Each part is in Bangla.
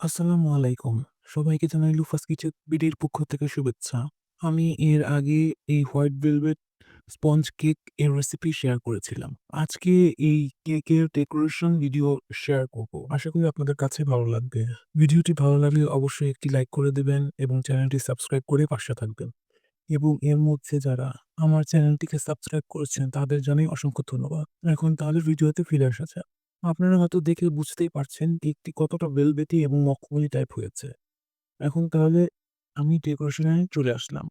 আসসালামু আলাইকুম। সবাইকে জানাই লুফাস কিচেন বিডির পক্ষ থেকে শুভেচ্ছা। আমি এর আগে এই হোয়াইট ভেলভেট স্পঞ্জ কেক এর রেসিপি শেয়ার করেছিলাম। আজকে এই কেকের ডেকোরেশন ভিডিও শেয়ার করব। আশা করি আপনাদের কাছে ভালো লাগবে। ভিডিওটি ভালো লাগলে অবশ্যই একটি লাইক করে দিবেন এবং চ্যানেলটি সাবস্ক্রাইব করে পাশে থাকবেন। এবং এর মধ্যে যারা আমার চ্যানেলটিকে সাবস্ক্রাইব করেছেন তাদের জানাই অসংখ্য ধন্যবাদ। এখন তাহলে ভিডিওতে ফিরে আসা যাক। আপনারা হয়তো দেখে বুঝতেই পারছেন কেকটি কতটা ভেলভেটি এবং মখমলি টাইপ হয়েছে। এখন তাহলে আমি ডেকোরেশনে চলে আসলাম।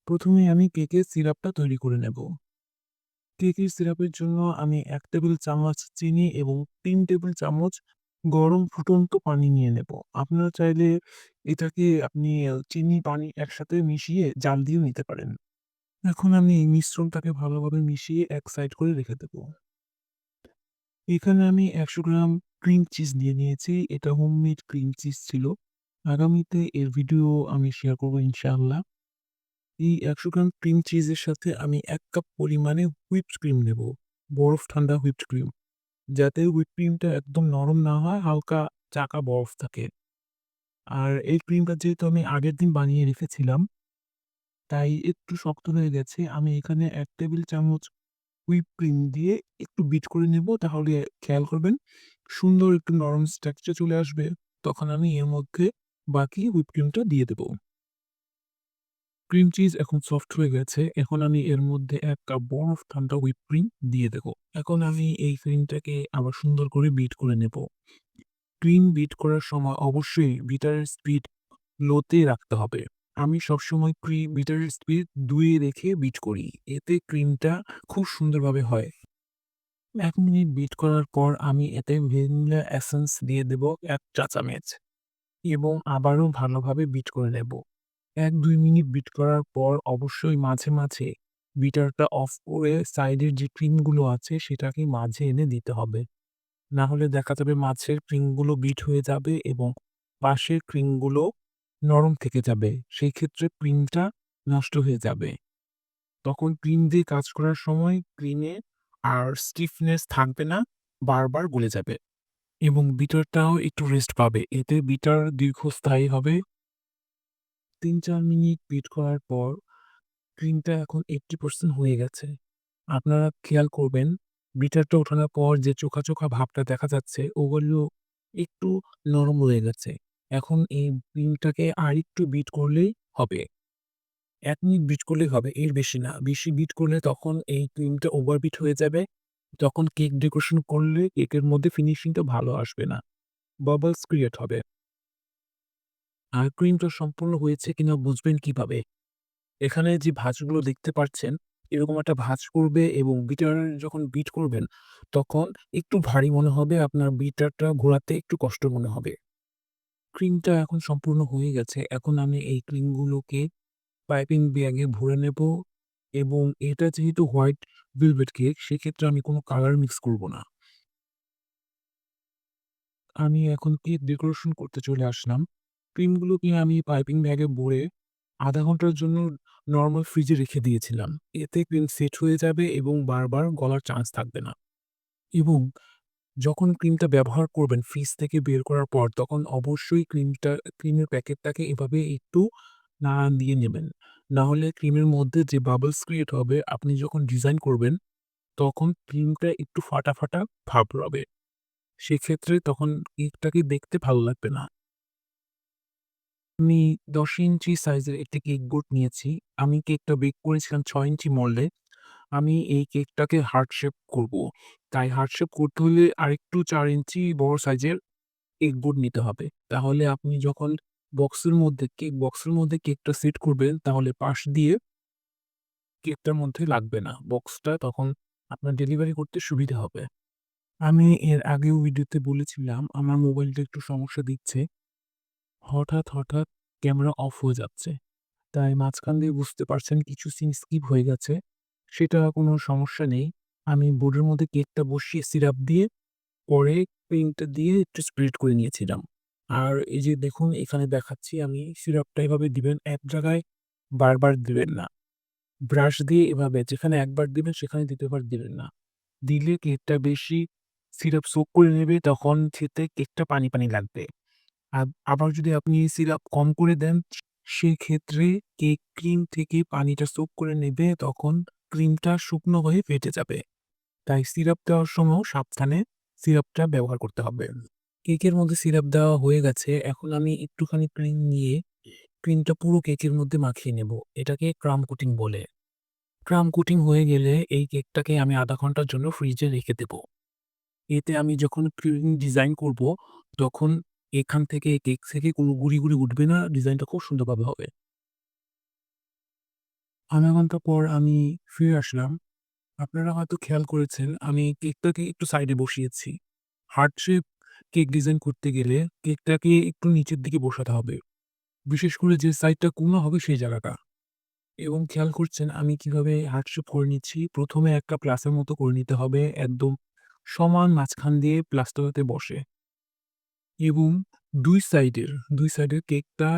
প্রথমে আমি কেকের সিরাপটা তৈরি করে নেব। কেকের সিরাপের জন্য আমি ১ টেবিল চামচ চিনি এবং ৩ টেবিল চামচ গরম ফুটন্ত পানি নিয়ে নেব। আপনারা চাইলে এটাকে আপনি চিনি, পানি একসাথে মিশিয়ে জাল দিয়েও নিতে পারেন। এখন আমি এই মিশ্রণটাকে ভালোভাবে মিশিয়ে এক সাইড করে রেখে দেব। এখানে আমি ১০০ গ্রাম ক্রিম চিজ নিয়ে নিয়েছি। এটা হোমমেড ক্রিম চিজ ছিল। আগামীতে এর ভিডিও আমি শেয়ার করব ইনশাআল্লাহ। এই ১০০ গ্রাম ক্রিম চিজের সাথে আমি ১ কাপ পরিমাণে হুইপড ক্রিম নেব। বরফ ঠান্ডা হুইপড ক্রিম। যাতে হুইপ ক্রিমটা একদম নরম না হয়, হালকা চাকা বরফ থাকে। আর এই ক্রিমটা যেহেতু আমি আগের দিন বানিয়ে রেখেছিলাম, তাই একটু শক্ত হয়ে গেছে। আমি এখানে ১ টেবিল চামচ হুইপ ক্রিম দিয়ে একটু বিট করে নেব। তাহলে খেয়াল করবেন সুন্দর একটু নরম টেক্সচার চলে আসবে। তখন আমি এর মধ্যে বাকি হুইপ ক্রিমটা দিয়ে দেব। ক্রিম চিজ এখন সফট হয়ে গেছে। এখন আমি এর মধ্যে ১ কাপ বরফ ঠান্ডা হুইপ ক্রিম দিয়ে দেব। এখন আমি এই ক্রিমটাকে আবার সুন্দর করে বিট করে নেব। ক্রিম বিট করার সময় অবশ্যই বিটারের স্পিড লোতে রাখতে হবে। আমি সবসময় বিটারের স্পিড ২ এ রেখে বিট করি। এতে ক্রিমটা খুব সুন্দরভাবে হয়। ১ মিনিট বিট করার পর আমি এতে ভ্যানিলা এসেন্স দিয়ে দেব ১ চা চামচ এবং আবারও ভালোভাবে বিট করে নেব। ১-২ মিনিট বিট করার পর অবশ্যই মাঝে, মাঝে বিটারটা অফ করে সাইডের যে ক্রিমগুলো আছে সেটাকে মাঝে এনে দিতে হবে। না হলে দেখা যাবে মাঝের ক্রিমগুলো বিট হয়ে যাবে এবং পাশের ক্রিমগুলো নরম থেকে যাবে। সেই ক্ষেত্রে ক্রিমটা নষ্ট হয়ে যাবে। তখন ক্রিম দিয়ে কাজ করার সময় ক্রিমে আর স্টিফনেস থাকবে না, বারবার গলে যাবে এবং বিটারটাও একটু রেস্ট পাবে। এতে বিটার দীর্ঘস্থায়ী হবে। ৩-৪ মিনিট বিট করার পর ক্রিমটা এখন 80% হয়ে গেছে। আপনারা খেয়াল করবেন বিটারটা ওঠানোর পর যে চোখা, চোখা ভাবটা দেখা যাচ্ছে ওগুলো একটু নরম হয়ে গেছে। এখন এই ক্রিমটাকে আরেকটু বিট করলেই হবে। ১ মিনিট বিট করলেই হবে, এর বেশি না। বেশি বিট করলে তখন এই ক্রিমটা ওভারবিট হয়ে যাবে। তখন কেক ডেকোরেশন করলে কেকের মধ্যে ফিনিশিংটা ভালো আসবে না। বাবলস ক্রিয়েট হবে। আর ক্রিমটা সম্পূর্ণ হয়েছে কিনা বুঝবেন কিভাবে? এখানে যে ভাঁজগুলো দেখতে পাচ্ছেন, এরকম একটা ভাঁজ করবে এবং বিটার যখন বিট করবেন, তখন একটু ভারী মনে হবে। আপনার বিটারটা ঘোরাতে একটু কষ্ট মনে হবে। ক্রিমটা এখন সম্পূর্ণ হয়ে গেছে। এখন আমি এই ক্রিমগুলোকে পাইপিং ব্যাগে ভরে নেব এবং এটা যেহেতু হোয়াইট ভেলভেট কেক, সেক্ষেত্রে আমি কোনো কালার মিক্স করব না। আমি এখন কেক ডেকোরেশন করতে চলে আসলাম। ক্রিমগুলোকে আমি পাইপিং ব্যাগে ভরে ০.৫ ঘন্টার জন্য নরমাল ফ্রিজে রেখে দিয়েছিলাম। এতে ক্রিম সেট হয়ে যাবে এবং বারবার গলার চান্স থাকবে না। এবং যখন ক্রিমটা ব্যবহার করবেন ফ্রিজ থেকে বের করার পর, তখন অবশ্যই ক্রিমের প্যাকেটটাকে এভাবে একটু নাড়া দিয়ে নেবেন। না হলে ক্রিমের মধ্যে যে বাবলস ক্রিয়েট হবে, আপনি যখন ডিজাইন করবেন, তখন ক্রিমটা একটু ফাটা, ফাটা ভাব হবে। সেক্ষেত্রে তখন কেকটাকে দেখতে ভালো লাগবে না। আমি ১০ ইঞ্চি সাইজের একটি কেক বোর্ড নিয়েছি। আমি কেকটা বেক করেছিলাম ৬ ইঞ্চি মোল্ডে। আমি এই কেকটাকে হার্ট শেপ করব। তাই হার্ট শেপ করতে হলে আরেকটু ৪ ইঞ্চি বড় সাইজের কেক বোর্ড নিতে হবে। তাহলে আপনি যখন কেক বক্সের মধ্যে কেকটা সেট করবেন, তাহলে পাশ দিয়ে কেকটার মধ্যে লাগবে না। বক্সটা তখন আপনার ডেলিভারি করতে সুবিধা হবে। আমি এর আগেও ভিডিওতে বলেছিলাম আমার মোবাইলটা একটু সমস্যা দিচ্ছে। হঠাৎ, হঠাৎ ক্যামেরা অফ হয়ে যাচ্ছে। তাই মাঝখান দিয়ে বুঝতে পারছেন কিছু সিন স্কিপ হয়ে গেছে। সেটা কোনো সমস্যা নেই। আমি বোর্ডের মধ্যে কেকটা বসিয়ে সিরাপ দিয়ে পরে ক্রিমটা দিয়ে একটু স্প্রেড করে নিয়েছিলাম। আর এই যে দেখুন এখানে দেখাচ্ছি আমি সিরাপটা এভাবে দিবেন। এক জায়গায় বারবার দিবেন না। ব্রাশ দিয়ে এভাবে যেখানে একবার দিবেন সেখানে ২য় বার দিবেন না। দিলে কেকটা বেশি সিরাপ সোক করে নেবে, তখন খেতে কেকটা পানি, পানি লাগবে। আবার যদি আপনি সিরাপ কম করে দেন, সেক্ষেত্রে কেক ক্রিম থেকে পানিটা সোক করে নেবে, তখন ক্রিমটা শুকনো হয়ে ফেটে যাবে। তাই সিরাপ দেওয়ার সময়ও সাবধানে সিরাপটা ব্যবহার করতে হবে। কেকের মধ্যে সিরাপ দেওয়া হয়ে গেছে। এখন আমি একটুখানি ক্রিম নিয়ে ক্রিমটা পুরো কেকের মধ্যে মাখিয়ে নেব। এটাকে ক্রাম কোটিং বলে। ক্রাম কোটিং হয়ে গেলে এই কেকটাকে আমি ০.৫ ঘন্টার জন্য ফ্রিজে রেখে দেব। এতে আমি যখন ক্রিম ডিজাইন করব, তখন এখান থেকে কেক থেকে কোনো গুঁড়ি উঠবে না। ডিজাইনটা খুব সুন্দরভাবে হবে। ০.৫ ঘন্টা পর আমি ফিরে আসলাম। আপনারা হয়তো খেয়াল করেছেন আমি কেকটাকে একটু সাইডে বসিয়েছি। হার্ট শেপ কেক ডিজাইন করতে গেলে কেকটাকে একটু নিচের দিকে বসাতে হবে। বিশেষ করে যে সাইডটা কোনা হবে সেই জায়গাটা। এবং খেয়াল করছেন আমি কিভাবে হার্ট শেপ করে নিচ্ছি। ১ম এ একটা প্লাসের মতো করে নিতে হবে একদম সমান মাঝখান দিয়ে প্লাসটা যাতে বসে। এবং ২ সাইডের কেকটা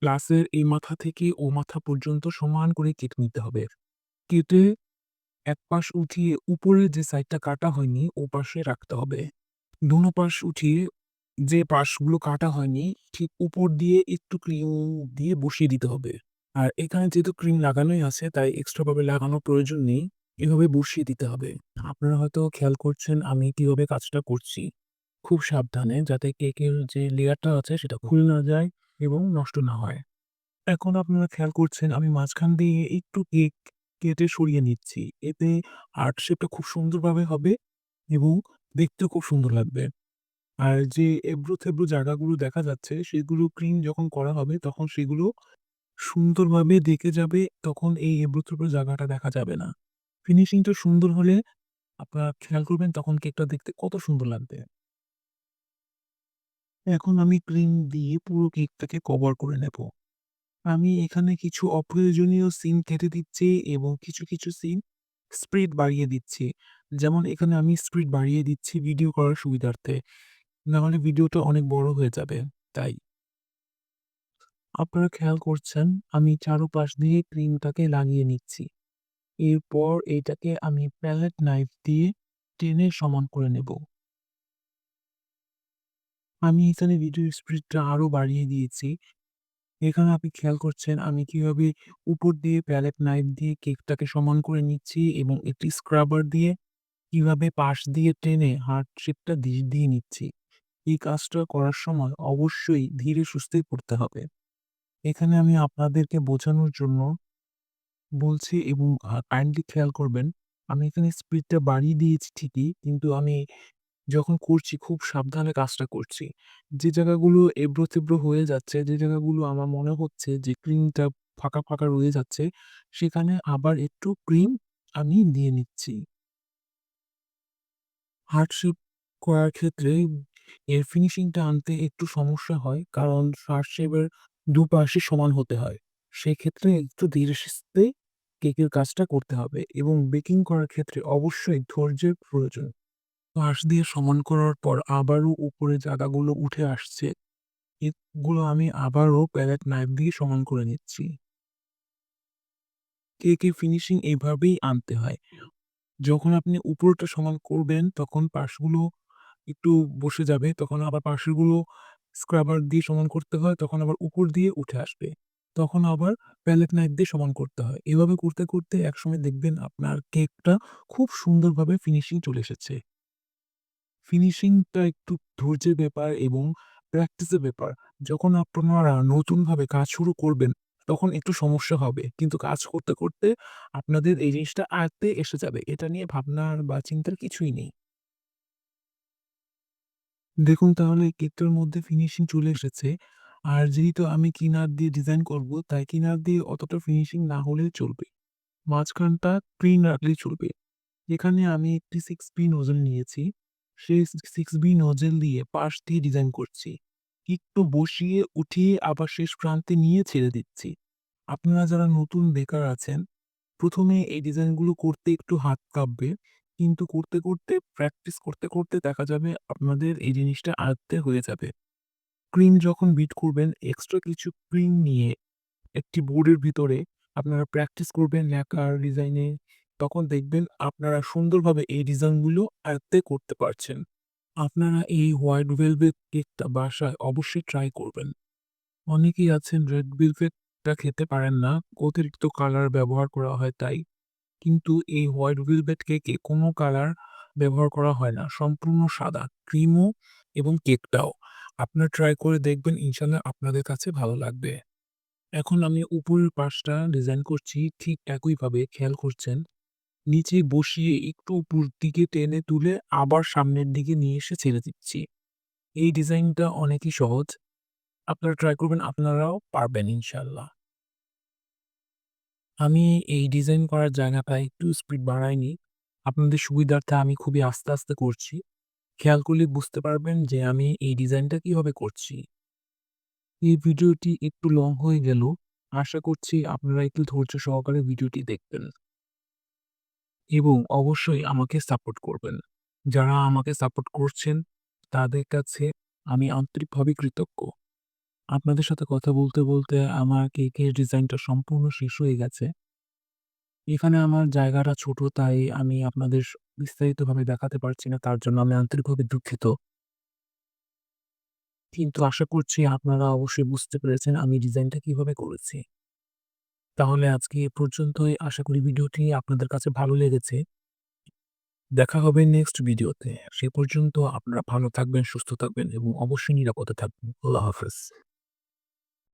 প্লাসের এই মাথা থেকে ও মাথা পর্যন্ত সমান করে কেটে নিতে হবে। কেটে এক পাশ উঠিয়ে উপরের যে সাইডটা কাটা হয়নি ওপাশে রাখতে হবে। দোনো পাশ উঠিয়ে যে পাশগুলো কাটা হয়নি ঠিক উপর দিয়ে একটু ক্রিম দিয়ে বসিয়ে দিতে হবে। আর এখানে যেহেতু ক্রিম লাগানোই আছে তাই এক্সট্রা ভাবে লাগানোর প্রয়োজন নেই। এভাবে বসিয়ে দিতে হবে। আপনারা হয়তো খেয়াল করছেন আমি কিভাবে কাজটা করছি। খুব সাবধানে যাতে কেকের যে লেয়ারটা আছে সেটা খুলে না যায় এবং নষ্ট না হয়। এখন আপনারা খেয়াল করছেন আমি মাঝখান দিয়ে একটু কেক কেটে সরিয়ে নিচ্ছি। এতে আর্ট শেপটা খুব সুন্দরভাবে হবে এবং দেখতেও খুব সুন্দর লাগবে। আর যে এবড়ো-থেবড়ো জায়গাগুলো দেখা যাচ্ছে সেগুলো ক্লিন যখন করা হবে তখন সেগুলো সুন্দরভাবে ঢেকে যাবে। তখন এই এবড়ো-থেবড়ো জায়গাটা দেখা যাবে না। ফিনিশিংটা সুন্দর হলে আপনারা খেয়াল করবেন তখন কেকটা দেখতে কত সুন্দর লাগবে। এখন আমি ক্রিম দিয়ে পুরো কেকটাকে কভার করে নেব। আমি এখানে কিছু অপ্রয়োজনীয় সিন কেটে দিচ্ছি এবং কিছু সিন স্পিড বাড়িয়ে দিচ্ছি। যেমন এখানে আমি স্পিড বাড়িয়ে দিচ্ছি ভিডিও করার সুবিধার্থে। নাহলে ভিডিওটা অনেক বড় হয়ে যাবে। তাই। আপনারা খেয়াল করছেন আমি চারুপাশ দিয়ে ক্রিমটাকে লাগিয়ে নিচ্ছি। এরপর এটাকে আমি প্যালেট নাইফ দিয়ে টেনে সমান করে নেব। আমি এখানে ভিডিও স্পিডটা আরো বাড়িয়ে দিয়েছি। এখানে আপনি খেয়াল করছেন আমি কিভাবে উপর দিয়ে প্যালেট নাইফ দিয়ে কেকটাকে সমান করে নিচ্ছি এবং একটি স্ক্রাবার দিয়ে কিভাবে পাশ দিয়ে টেনে হার্ট শেপটা দিয়ে নিচ্ছি। এই কাজটা করার সময় অবশ্যই ধীরে সুস্থে করতে হবে। এখানে আমি আপনাদেরকে বোঝানোর জন্য বলছি এবং কাইন্ডলি খেয়াল করবেন। আমি এখানে স্পিডটা বাড়িয়ে দিয়েছি ঠিকই, কিন্তু আমি যখন করছি খুব সাবধানে কাজটা করছি। যে জায়গাগুলো এবড়ো-থেবড়ো হয়ে যাচ্ছে, যে জায়গাগুলো আমার মনে হচ্ছে যে ক্রিমটা ফাঁকা রয়ে যাচ্ছে, সেখানে আবার একটু ক্রিম আমি দিয়ে নিচ্ছি। হার্ট শেপ করার ক্ষেত্রে এর ফিনিশিংটা আনতে একটু সমস্যা হয়। কারণ হার্ট শেপের দুপাশই সমান হতে হয়। সেক্ষেত্রে একটু ধীরে সুস্থে কেকের কাজটা করতে হবে এবং বেকিং করার ক্ষেত্রে অবশ্যই ধৈর্যের প্রয়োজন। পাশ দিয়ে সমান করার পর আবারও উপরে জায়গাগুলো উঠে আসছে। এগুলো আমি আবারও প্যালেট নাইফ দিয়ে সমান করে নিচ্ছি। কেকের ফিনিশিং এভাবেই আনতে হয়। যখন আপনি উপরটা সমান করবেন, তখন পাশগুলো একটু বসে যাবে। তখন আবার পাশেরগুলো স্ক্রাবার দিয়ে সমান করতে হয়। তখন আবার উপর দিয়ে উঠে আসবে। তখন আবার প্যালেট নাইফ দিয়ে সমান করতে হয়। এভাবে করতে একসময় দেখবেন আপনার কেকটা খুব সুন্দরভাবে ফিনিশিং চলে এসেছে। ফিনিশিংটা একটু ধৈর্যের ব্যাপার এবং প্র্যাকটিসের ব্যাপার। যখন আপনারা নতুনভাবে কাজ শুরু করবেন, তখন একটু সমস্যা হবে। কিন্তু কাজ করতে আপনাদের এই জিনিসটা আয়ত্তে এসে যাবে। এটা নিয়ে ভাবনার বা চিন্তার কিছুই নেই। দেখুন তাহলে কেকটার মধ্যে ফিনিশিং চলে এসেছে। আর যেহেতু আমি কিনার দিয়ে ডিজাইন করব, তাই কিনার দিয়ে অতটা ফিনিশিং না হলেও চলবে। মাঝখানটা ক্লিন রাখলেই চলবে। এখানে আমি একটি 6B নোজেল নিয়েছি। সেই 6B নোজেল দিয়ে পাশ দিয়ে ডিজাইন করছি। একটু বসিয়ে উঠিয়ে আবার শেষ প্রান্তে নিয়ে ছেড়ে দিচ্ছি। আপনারা যারা নতুন বেকার আছেন, ১ম এ এই ডিজাইনগুলো করতে একটু হাত কাঁপবে। কিন্তু করতে প্র্যাকটিস করতে দেখা যাবে আপনাদের এই জিনিসটা আয়ত্তে হয়ে যাবে। ক্রিম যখন বিট করবেন, এক্সট্রা কিছু ক্রিম নিয়ে একটি বোর্ডের ভিতরে আপনারা প্র্যাকটিস করবেন লেখার ডিজাইনে। তখন দেখবেন আপনারা সুন্দরভাবে এই ডিজাইনগুলো আয়ত্তে করতে পারছেন। আপনারা এই হোয়াইট ভেলভেট কেকটা বাসায় অবশ্যই ট্রাই করবেন। অনেকেই আছেন রেড ভেলভেটটা খেতে পারেন না, অতিরিক্ত কালার ব্যবহার করা হয় তাই। কিন্তু এই হোয়াইট ভেলভেট কেকে কোনো কালার ব্যবহার করা হয় না। সম্পূর্ণ সাদা। ক্রিমও এবং কেকটাও। আপনারা ট্রাই করে দেখবেন ইনশাআল্লাহ আপনাদের কাছে ভালো লাগবে। এখন আমি উপরের পাশটা ডিজাইন করছি ঠিক একইভাবে খেয়াল করছেন। নিচে বসিয়ে একটু উপর দিকে টেনে তুলে আবার সামনের দিকে নিয়ে এসে ছেড়ে দিচ্ছি। এই ডিজাইনটা অনেকই সহজ। আপনারা ট্রাই করবেন, আপনারাও পারবেন ইনশাআল্লাহ। আমি এই ডিজাইন করার জায়গাটা একটু স্পিড বাড়াইনি। আপনাদের সুবিধার্থে আমি খুবই আস্তে, আস্তে করছি। খেয়াল করলে বুঝতে পারবেন যে আমি এই ডিজাইনটা কিভাবে করছি। এই ভিডিওটি একটু লং হয়ে গেল। আশা করছি আপনারা একটু ধৈর্য সহকারে ভিডিওটি দেখবেন এবং অবশ্যই আমাকে সাপোর্ট করবেন। যারা আমাকে সাপোর্ট করছেন তাদের কাছে আমি আন্তরিকভাবে কৃতজ্ঞ। আপনাদের সাথে কথা বলতে, বলতে আমার কেকের ডিজাইনটা সম্পূর্ণ শেষ হয়ে গেছে। এখানে আমার জায়গাটা ছোট তাই আমি আপনাদের বিস্তারিতভাবে দেখাতে পারছি না। তার জন্য আমি আন্তরিকভাবে দুঃখিত। কিন্তু আশা করছি আপনারা অবশ্যই বুঝতে পেরেছেন আমি ডিজাইনটা কিভাবে করেছি। তাহলে আজকে এ পর্যন্তই। আশা করি ভিডিওটি আপনাদের কাছে ভালো লেগেছে। দেখা হবে নেক্সট ভিডিওতে। সে পর্যন্ত আপনারা ভালো থাকবেন, সুস্থ থাকবেন এবং অবশ্যই নিরাপদে থাকবেন। আল্লাহ হাফেজ।